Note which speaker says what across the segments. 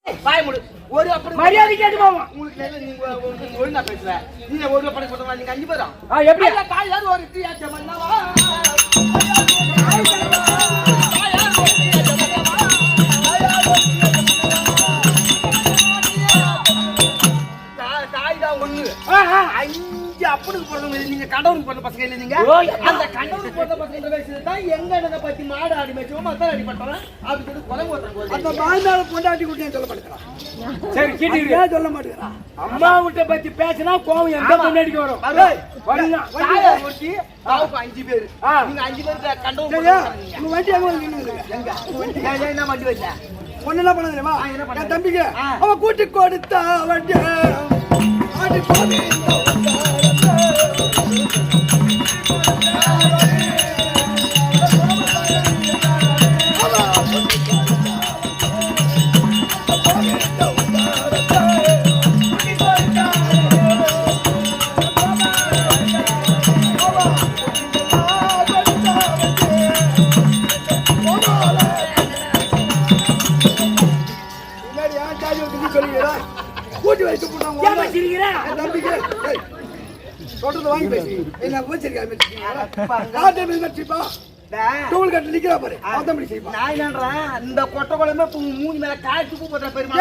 Speaker 1: பாய் முடி ஒரு அப்படி
Speaker 2: மரியாதை கேட்டு போவோம்.
Speaker 1: உங்களுக்கு நீங்க ஒழுங்கா பேசுற. நீங்க ஒரு அப்படி சொல்றா நீங்க 5 பேரா?
Speaker 2: எப்படி
Speaker 1: காய் யார் ஒரு டீ ஆச்ச மன்னவா. காய் தான் ஒண்ணு. 5 அப்பனுக்கு போறவங்க நீங்க கடவுளுக்கு போற பசங்க இல்ல நீங்க. அந்த கடவுளுக்கு போற பசங்க பேசுறது தான் எங்க அண்ணனை பத்தி மாடு ஆடி மேய்ச்சோம் மத்தல அடி பண்றோம். அப்படி சொல்லி கொலை போடுறாங்க.
Speaker 3: அந்த மாந்தால பொண்டாட்டி குட்டின்னு சொல்ல மாட்டேங்கறான்.
Speaker 2: சரி கீட்டிரு
Speaker 3: ஏன் சொல்ல மாட்டேங்கறான்?
Speaker 2: அம்மா விட்ட பத்தி பேசினா கோவம் எந்த பொண்டாட்டிக்கு வரும்?
Speaker 1: வரணும். தாயா ஒட்டி பாவுக்கு 5 பேர். நீங்க 5 பேர் கடவுள் போடுறீங்க.
Speaker 3: உங்க வண்டி எங்க நின்னுங்க?
Speaker 1: எங்க வண்டி என்ன வண்டி வச்ச?
Speaker 3: ஒண்ணு என்ன பண்ண தெரியுமா? என் தம்பிக்கு அவன் கூட்டி கொடுத்தா வண்டி ஆடி போடி கூட்டி வைத்து போட்டாங்க.
Speaker 2: ஏன் வச்சிருக்கீங்க?
Speaker 3: தம்பிக்கு சொல்றது வாங்கி பேசி என்ன வச்சிருக்கா டூல் கட்ட நிக்கிறா பாரு. அதம்படி செய்வா.
Speaker 1: நான் என்னன்றேன் இந்த கொட்டை குழம்பு மூஞ்சி மேல காய்ச்சி பூ போட்டா பெருமா.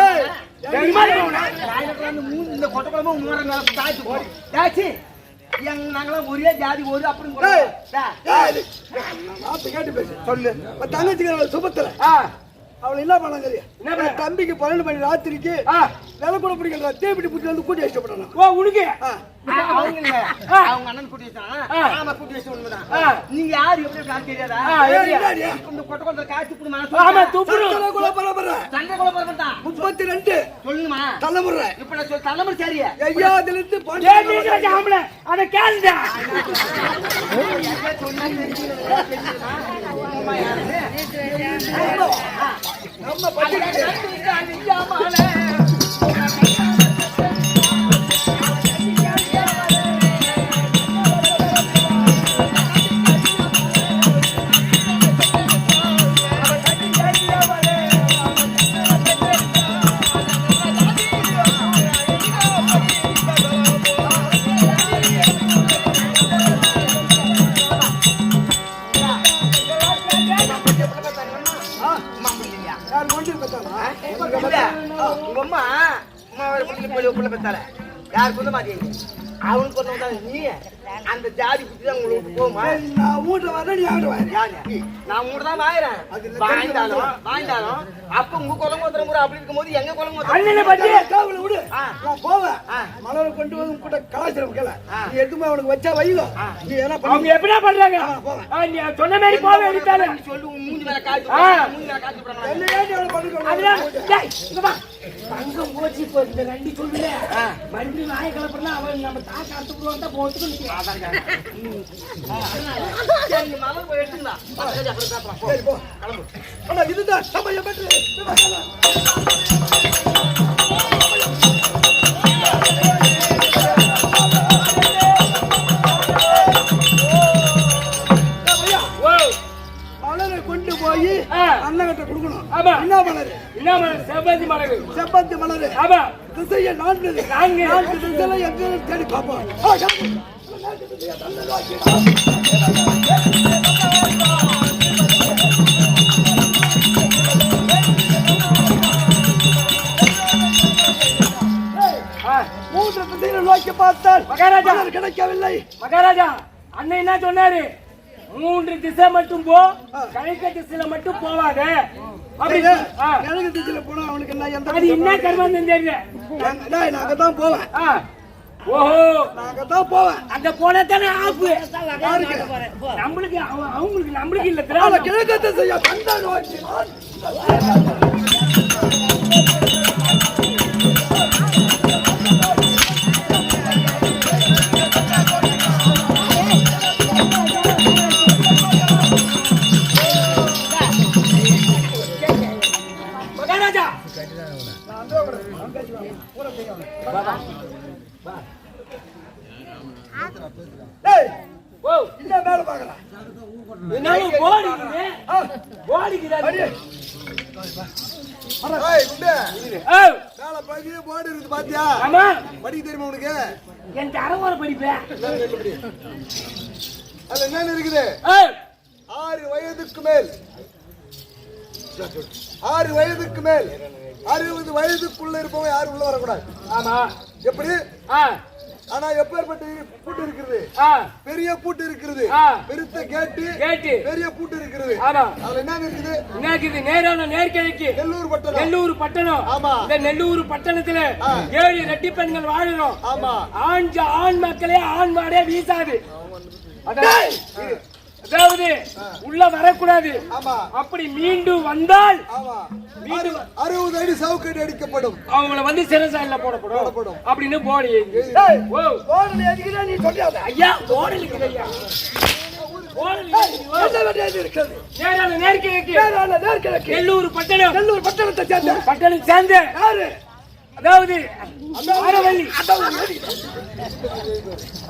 Speaker 1: இந்த கொட்டை குழம்பு மூணு மேல காய்ச்சி போ. காய்ச்சி நாங்களாம் ஒரே ஜாதி ஒரு அப்படின்னு
Speaker 3: கேட்டு பேசு சொல்லு. தங்கச்சிக்கு சுபத்துல அவளை என்ன பண்ணாங்க? தம்பிக்கு 12 மணி ராத்திரிக்கு வேலை கூட பிடிக்கல. தேப்பிடி புத்தி வந்து கூட்டி வச்சுட்டாங்க.
Speaker 2: ஓ உனக்கு
Speaker 1: அவங்க அண்ணன் கூட்டி வச்சான். கூட்டி வச்சு உண்மைதான். நீங்க யாரு எப்படி காசு தெரியாதா? இந்த கொட்டை கொண்ட காய்ச்சி சண்டை கொலை பரப்பட்டான்.
Speaker 3: 32
Speaker 1: சொல்லுமா
Speaker 3: தலைமுறை.
Speaker 1: இப்ப நான் சொல்ல தலைமுறை சரியா?
Speaker 3: ஐயா அதுல இருந்து
Speaker 2: அத கேளுடா.
Speaker 1: நம்ம பத்தி யாரு கொண்டு மாட்டீங்க? அவனுக்கு கொண்டு நீ அந்த ஜாதி குத்தி தான் உங்களுக்கு போமா?
Speaker 3: நான் வீட்டுல வரேன். நீ ஆடு வாங்க.
Speaker 1: நான் மூணு தான் வாயிறேன். வாங்கிட்டாலும் அப்ப உங்க குளம் ஊத்துற முறை அப்படி இருக்கும் போது எங்க குளம்
Speaker 3: காவல விடு. நான் போவேன். மலரை கொண்டு வந்து கூட கலாச்சாரம் கேள. நீ எதுவுமே அவனுக்கு வச்சா வையோ. நீ என்ன
Speaker 2: அவங்க எப்படியா பண்றாங்க? நீ சொன்ன மாதிரி போவே எடுத்தால
Speaker 1: சொல்லு. மூஞ்சி மேல காய்ச்சி மூஞ்சி மேல காய்ச்சி போறாங்க.
Speaker 3: என்ன ஏடி அவளை பண்ணுங்க?
Speaker 2: டேய் இங்க வா. தங்கம் போச்சு போ. இந்த கண்டி சொல்லுல. மறுபடியும் நாய கலப்பறனா அவன் நம்ம தாக்க அறுத்து போடுவான் தான் போட்டுக்கு நிக்குறான்.
Speaker 1: சரி மலர் போய் எடுத்துடா. சரி அப்புறம் சாப்பிடலாம்.
Speaker 3: சரி போ. கிளம்பு. அண்ணா இதுதான் சமய பெற்று. மலரை கொண்டு போய் அண்ணகிட்ட கொடுக்கணும். என்ன மலர்?
Speaker 2: என்ன மலர்? செவ்வந்தி மலர்.
Speaker 3: செவ்வந்தி மலர்.
Speaker 2: ஆமா.
Speaker 3: திசையை 4 திசையில எங்க தேடி பார்ப்போம். மூன்று திசையில நோக்கி பார்த்தால்
Speaker 2: மகாராஜா
Speaker 3: கிடைக்கவில்லை.
Speaker 2: மகாராஜா அண்ணன் என்ன சொன்னாரு? 3 திசை மட்டும் போ, கிழக்கு திசையில மட்டும் போவாத.
Speaker 3: கிழக்கு திசையில போனா அவனுக்கு என்ன எந்த
Speaker 2: அது என்ன கர்மம் தெரியல.
Speaker 3: நான் அங்கதான் போவேன்.
Speaker 2: ஓஹோ
Speaker 3: நான் அங்கதான் போவேன்.
Speaker 2: அங்க போனா தானே ஆப்பு. நம்மளுக்கு அவங்களுக்கு நம்மளுக்கு இல்ல தெரியாத
Speaker 3: கிழக்கு திசையா வந்தா நோக்கி
Speaker 2: மகாராஜா
Speaker 3: என்ன வேலை பார்க்கலாம்?
Speaker 2: ஓடிக்கிறேன்
Speaker 3: ஏய் குண்டு
Speaker 2: ஓ
Speaker 3: மேல பைய போர்டு இருக்கு பாத்தியா
Speaker 2: ஆமா
Speaker 3: படிக்க தெரியுமா உனக்கு
Speaker 2: என் தரவர படிப்பேன்
Speaker 3: அது என்ன இருக்குது
Speaker 2: ஓ
Speaker 3: 6 வயதுக்கு மேல் 6 வயதுக்கு மேல் 60 வயதுக்குள்ள இருப்பவங்க யாரும் உள்ள வரக்கூடாது
Speaker 2: ஆமா
Speaker 3: எப்படி ஆனா எப்பேற்பட்ட பூட்டு இருக்குது பெரிய பூட்டு இருக்குது பெருத்த கேட்டு பெரிய பூட்டு இருக்குது
Speaker 2: ஆமா
Speaker 3: அதுல என்ன இருக்குது
Speaker 2: என்ன இருக்குது நேரான நேர்கிழக்கு நெல்லூர் பட்டணம்
Speaker 3: ஆமா
Speaker 2: இந்த நெல்லூர் பட்டணத்துல 7 ரெட்டி பெண்கள் வாழுறோம்
Speaker 3: ஆமா
Speaker 2: ஆண் மக்களே ஆண் மாடே வீசாது அதாவது உள்ள வரக்கூடாது
Speaker 3: ஆமா
Speaker 2: அப்படி மீண்டும் வந்தால்
Speaker 3: ஆமா 60 அடி சவுக்கடி அடிக்கப்படும்
Speaker 2: அவங்கள வந்து சிறைசாலையில போடப்படும் அப்படின்னு போர்டு
Speaker 3: போர்டுல எதுக்குதான் நீ சொல்றாத
Speaker 2: ஐயா போர்டு இருக்குது ஐயா நேரான நேர்கிழக்கு நெல்லூர் பட்டணத்தை சேர்ந்த யாரு அதாவது ஆரவள்ளி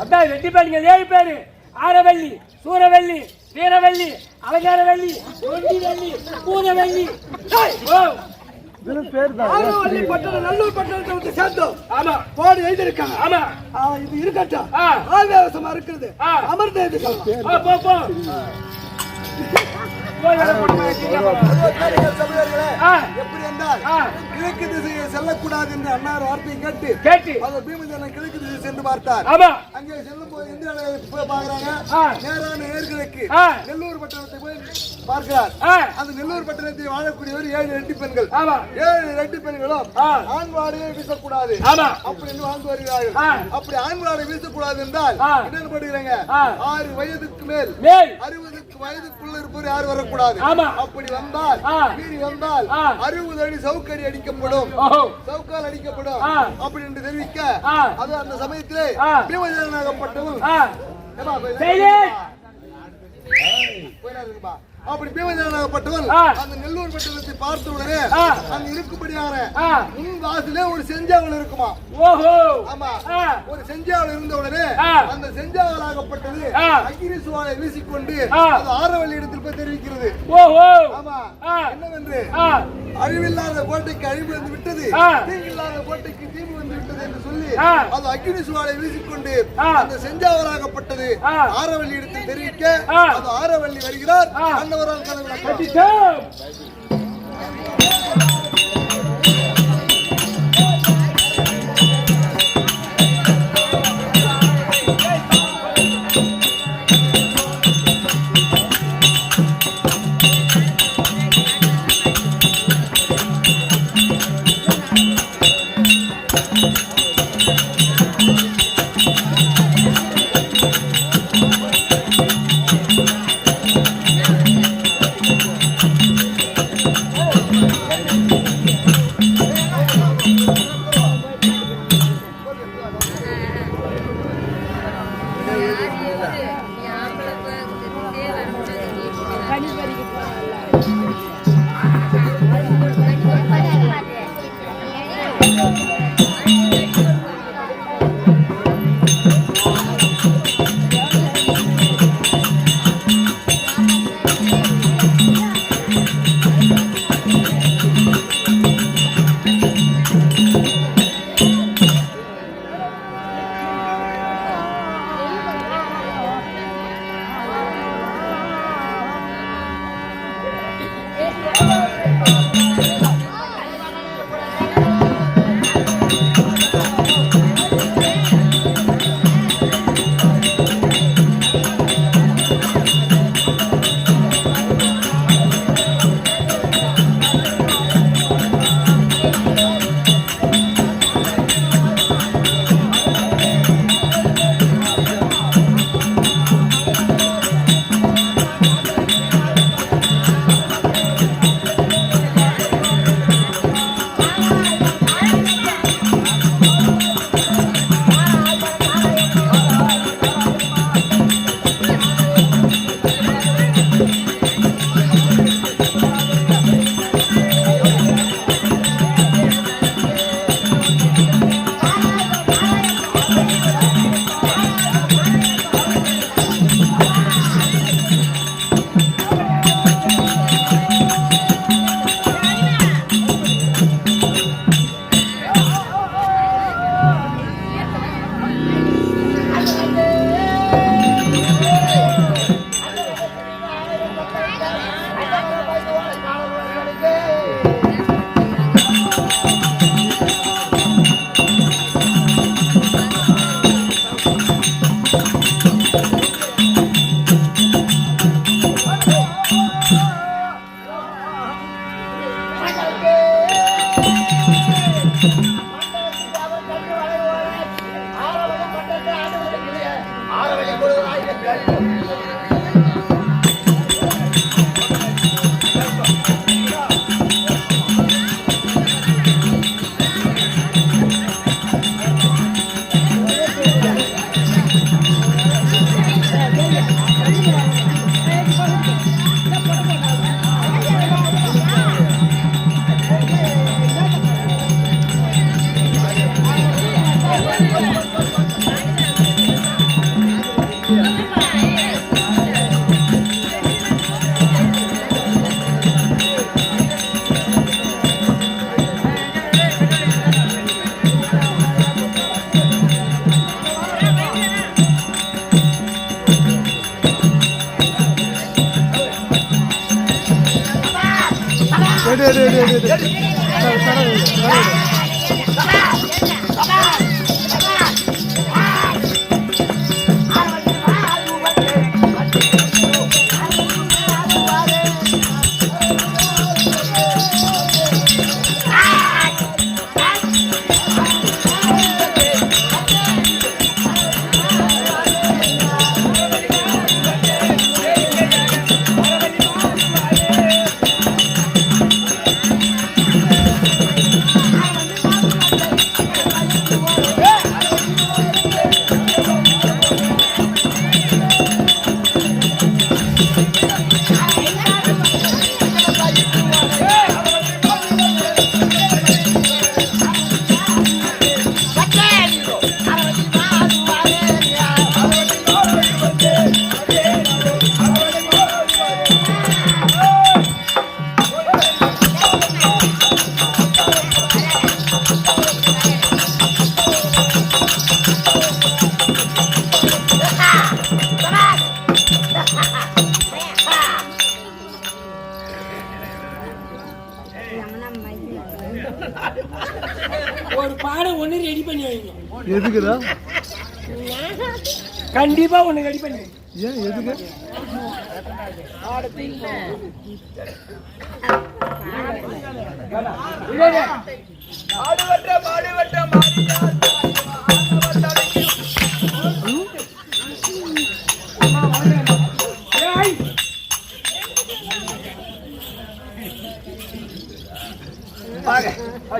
Speaker 2: அதான் ரெட்டி பேருங்க 7 பேரு ஆரவள்ளி சூரவள்ளி வீரவள்ளி அலங்காரவள்ளி ஒண்டிவள்ளி பூதவள்ளி
Speaker 3: ஆரவள்ளி பட்டணம் நல்லூர் பட்டணத்தை வந்து சேர்ந்தோம்
Speaker 2: ஆமா
Speaker 3: போர்டு எழுதிருக்காங்க
Speaker 2: ஆமா
Speaker 3: இது இருக்கட்டும் ஆவேசமா இருக்குது அமர்ந்த
Speaker 2: போ
Speaker 3: எப்படி என்றால் கிழக்கு திசையை செல்லக்கூடாது என்று அன்னார் வார்த்தை கேட்டு அவர் பீமசேனன் கிழக்கு திசை சென்று பார்த்தார் அங்கே செல்லும் போது இந்தியாவில் போய் பார்க்கிறாங்க நேரான நேர்கிழக்கு நெல்லூர் பட்டணத்தை போய் பார்க்கிறார் அந்த நெல்லூர் பட்டணத்தில் வாழக்கூடியவர் 7 ரெட்டி பெண்கள் 7 ரெட்டி பெண்களும் ஆண் வாடையை வீசக்கூடாது அப்படின்னு வாழ்ந்து வருகிறார்கள் அப்படி ஆண் வாடை வீசக்கூடாது என்றால் என்ன படுகிறாங்க 6 வயதுக்கு மேல் 60 வயதுக்குள்ள இருப்பவர் யார் வரக்கூடாது அப்படி வந்தால் மீறி வந்தால் 60 அடி சவுக்கடி அடிக்கப்படும் சவுக்கால் அடிக்கப்படும் அப்படி என்று தெரிவிக்க அது அந்த சமயத்திலே பீமசேனாகப்பட்டவன் அப்படி பீமசேனாகப்பட்டவன் அந்த நெல்லூர் பட்டணத்தை பார்த்த உடனே அங்க இருக்கும்படியான முன் வாசலே ஒரு செஞ்சாவல் இருக்குமா ஆமா ஒரு செஞ்சாவல் இருந்த உடனே அந்த செஞ்சாவலாகப்பட்டது அக்கினி சுவாலை வீசிக்கொண்டு அது ஆரவள்ளி இடத்தில் போய் தெரிவிக்கிறது ஆமா என்னவென்று அழிவில்லாத கோட்டைக்கு அழிவு வந்து விட்டது தீங்கில்லாத கோட்டைக்கு தீங்கு வந்து விட்டது என்று சொல்லி அது அக்கினி சுவாலை வீசிக்கொண்டு அந்த செஞ்சாவலாகப்பட்டது ஆரவள்ளி இடத்தில் தெரிவிக்க அது ஆரவள்ளி வருகிறார் அன்னவரால் கனவு
Speaker 2: ஒரு பாடம் ஒண்ணு ரெடி பண்ணி வைங்க.
Speaker 3: எதுக்குதா?
Speaker 2: கண்டிப்பா ஒண்ணு ரெடி பண்ணி வைங்க.
Speaker 3: ஏன் எதுக்கு?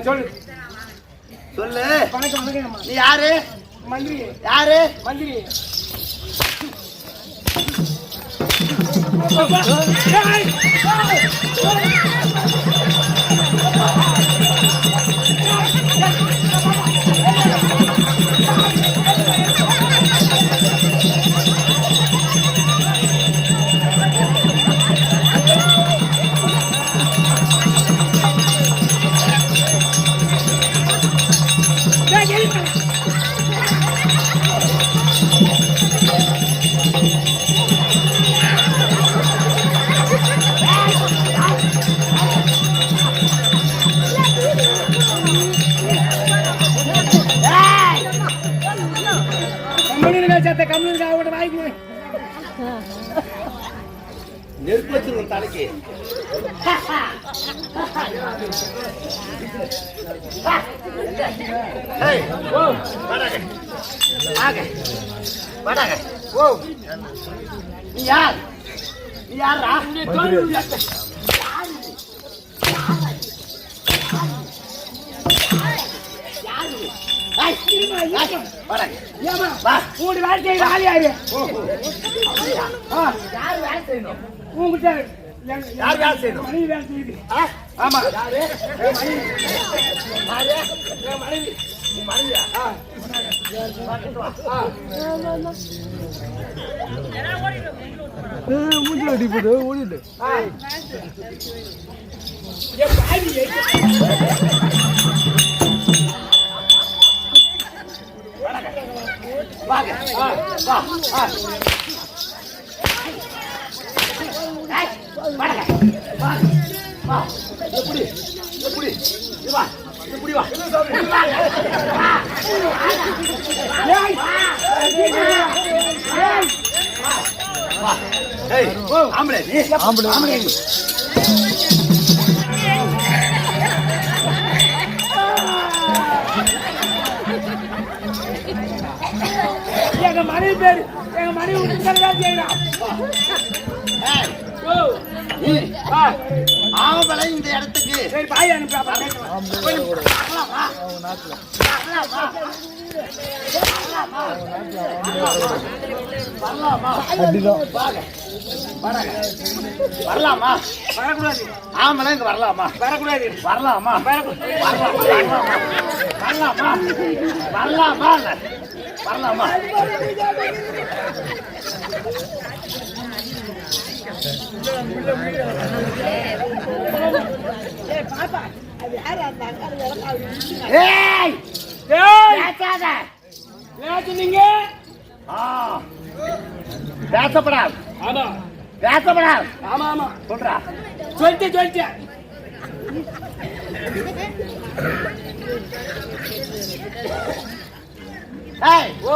Speaker 2: சொல்லு
Speaker 1: சொல்லு.
Speaker 2: வணக்கம் வணக்கம்.
Speaker 1: நீ யாரு?
Speaker 2: மந்திரி.
Speaker 1: யாரு?
Speaker 2: மந்திரி.
Speaker 1: நெருப்பு வச்சிருக்கோம் தலைக்கு. நீ யார்? நீ யாரா?
Speaker 3: ஓடிட்டு ஆம்பளை
Speaker 2: பேரு எங்க மனைவி விட்டு செய்யலாம்.
Speaker 1: ஆவலை இந்த இடத்துக்கு
Speaker 2: சரி பாய் அனுப்பா.
Speaker 1: வரலாமா?
Speaker 2: வரக்கூடாது.
Speaker 1: ஆமலை இங்க வரலாமா?
Speaker 2: வரக்கூடாது.
Speaker 1: வரலாமா? வரலாமா? வரலாமா? ஏய் பேசாத.
Speaker 2: பேசுனீங்க?
Speaker 1: பேசப்படாது.
Speaker 2: ஆமா
Speaker 1: பேசப்படாது.
Speaker 2: ஆமா ஆமா
Speaker 1: சொல்றா.
Speaker 2: சொல்லிட்டேன்.
Speaker 1: ஏய்
Speaker 2: ஓ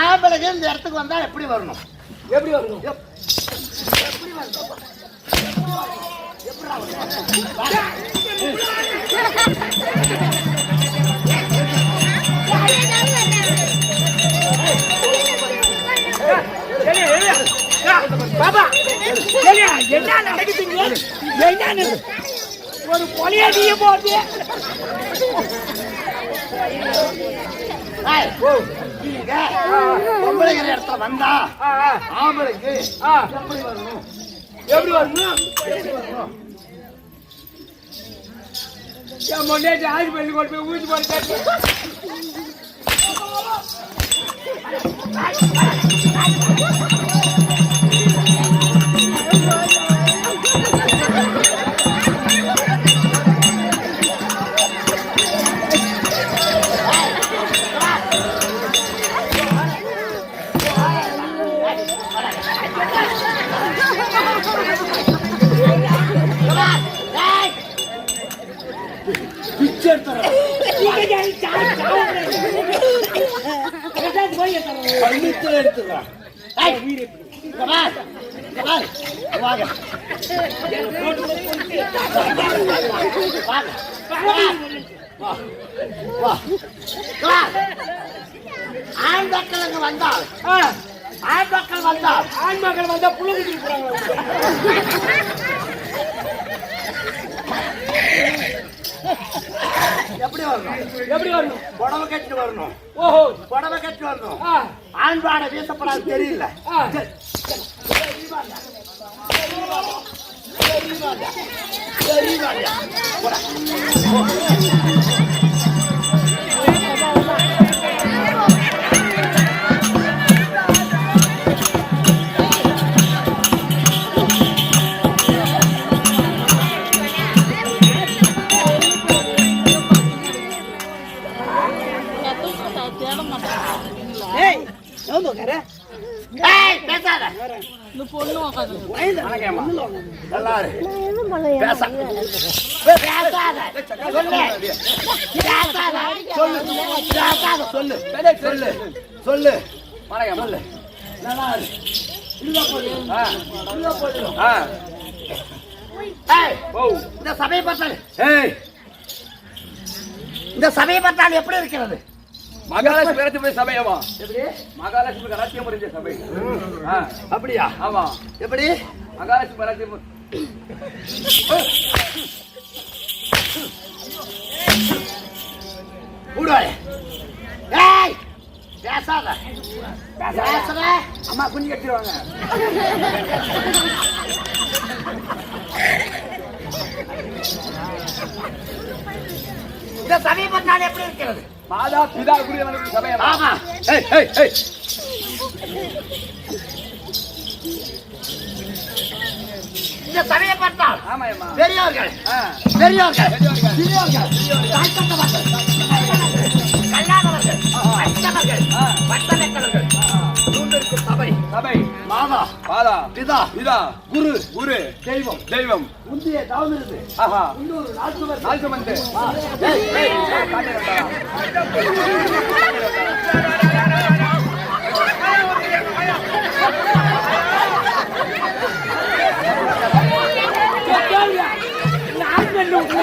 Speaker 1: ஆம்பளைக்கு இந்த இடத்துக்கு வந்தா எப்படி வரணும்?
Speaker 2: எப்படி வரணும்? பாபா என்ன நடக்குதுங்க? என்ன ஒரு பொலியடிய போட்டு
Speaker 1: பொம்பளைங்கிற இடத்துல வந்தா ஆம்பளைக்கு எப்படி வரணும்?
Speaker 2: எப்படி வரணும்? என் முன்னாடி ஹாஸ்பிட்டல் கொண்டு போய் ஊசி போட்டு
Speaker 1: ஆண்மக்கள் வந்தால்
Speaker 2: ஆண்மக்கள் வந்தா புள்ளி போறாங்க.
Speaker 1: எப்படி வரணும்?
Speaker 2: எப்படி வரணும்?
Speaker 1: புடவை கட்டி வரணும்.
Speaker 2: ஓஹோ
Speaker 1: புடவை கட்டி வரணும். ஆண்பாட வீசப்படாது தெரியல. சொல்லு இந்த சபையை பார்த்தால் எப்படி இருக்கிறது?
Speaker 4: மகாலட்சுமி ரத்தியபுரி சபையவா? எப்படி? மகாலட்சுமி ரத்தியபுரி சபை.
Speaker 1: அப்படியா?
Speaker 4: ஆமா.
Speaker 1: எப்படி?
Speaker 4: மகாலட்சுமி ரத்தியபுரி.
Speaker 1: ஊடாய். ஏய்! பேசாத. பேசாத. அம்மா குஞ்சு கட்டிடுவாங்க. இந்த சபை பார்த்தால் எப்படி இருக்கிறது?
Speaker 4: மாதா பிதா குருதேவனுக்கு சபையவா?
Speaker 1: ஆமா.
Speaker 4: ஏய் ஏய் ஏய்.
Speaker 1: இந்த சபையை பார்த்தால்
Speaker 4: ஆமாயம்மா.
Speaker 1: பெரியோர்கள் தாழ்த்தப்பட்டவர்கள், கல்லாதவர்கள், படித்தவர்கள், பட்டமளித்தவர்கள் சூழ்ந்திருக்கும் சபை.
Speaker 4: சபை
Speaker 1: மாதா
Speaker 4: பாதா
Speaker 1: பிதா
Speaker 4: பிதா
Speaker 1: குரு
Speaker 4: குரு
Speaker 1: தெய்வம்
Speaker 4: தெய்வம்.
Speaker 1: முந்தைய தவமிருந்து
Speaker 4: ஆஹா.
Speaker 1: இன்னொரு நாட்டுவர்
Speaker 4: நாள் சுமந்து.
Speaker 1: ஏய், ஏய்,
Speaker 4: காட்டிரடா.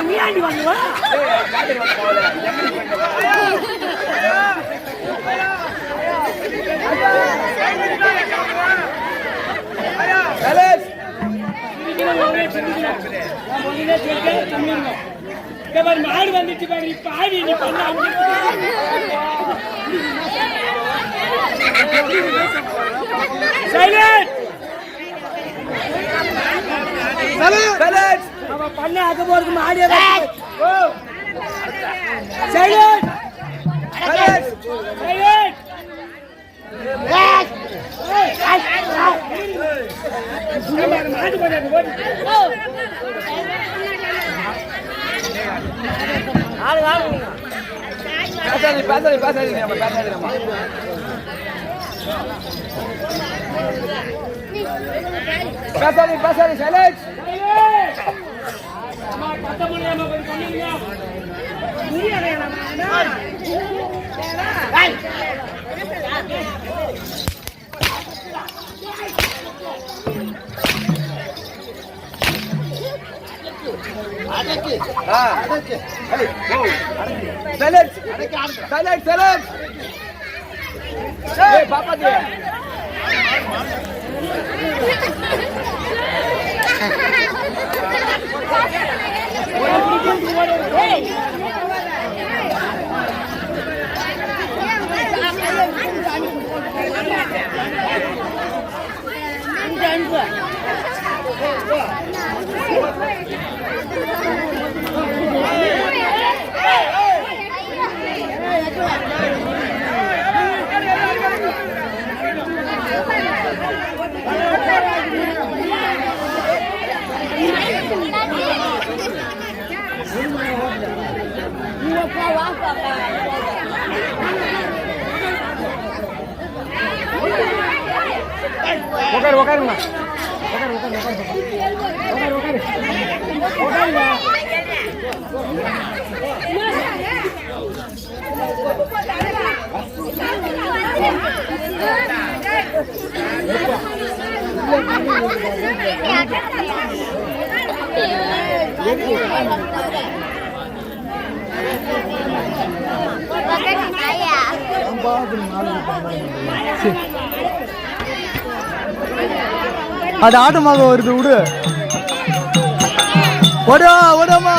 Speaker 2: மீனாண்டி வாங்குவா
Speaker 4: ஏய் காட்டிரடா போல. எப்படி பண்ணவா? சைலன்ஸ்.
Speaker 2: மாடு வந்துச்சு பாரு இப்ப ஆடி நீ பண்ண
Speaker 4: சைலன்ஸ்.
Speaker 2: அவன் பண்ண அக போறதுக்கு மாடியா சைலன்ஸ்
Speaker 4: சைலன்ஸ்.
Speaker 2: மாடு போட்டு
Speaker 4: பேசாதீங்க நம்ம பேசாதீங்க சைலன்ஸ். சைலன்ஸ். சைலன்ஸ். சைலன்ஸ். ஏய் பாப்பாஜி உட்காருங்க.
Speaker 3: அது ஆட்டமாக வருது விடு. ஓடாமா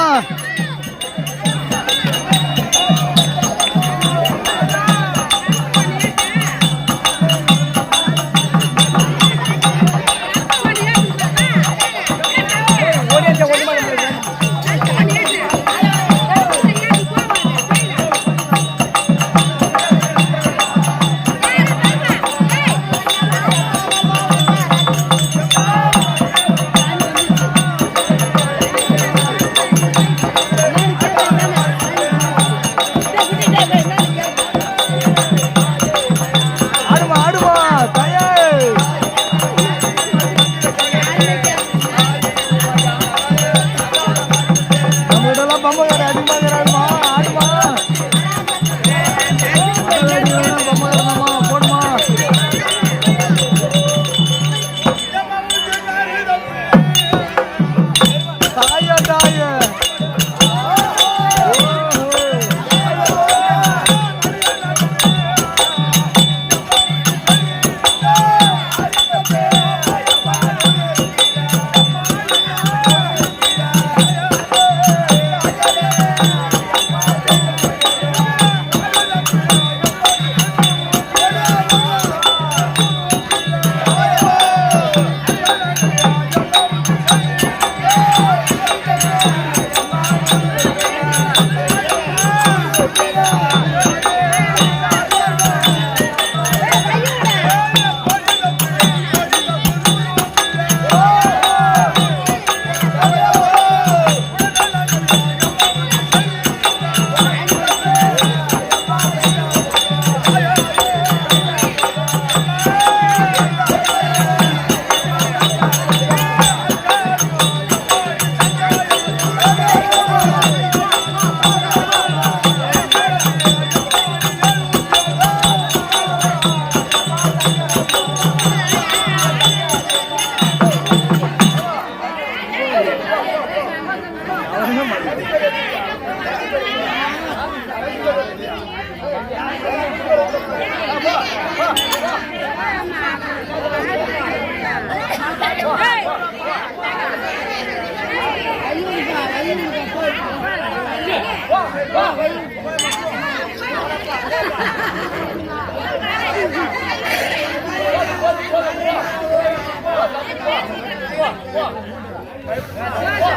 Speaker 4: வா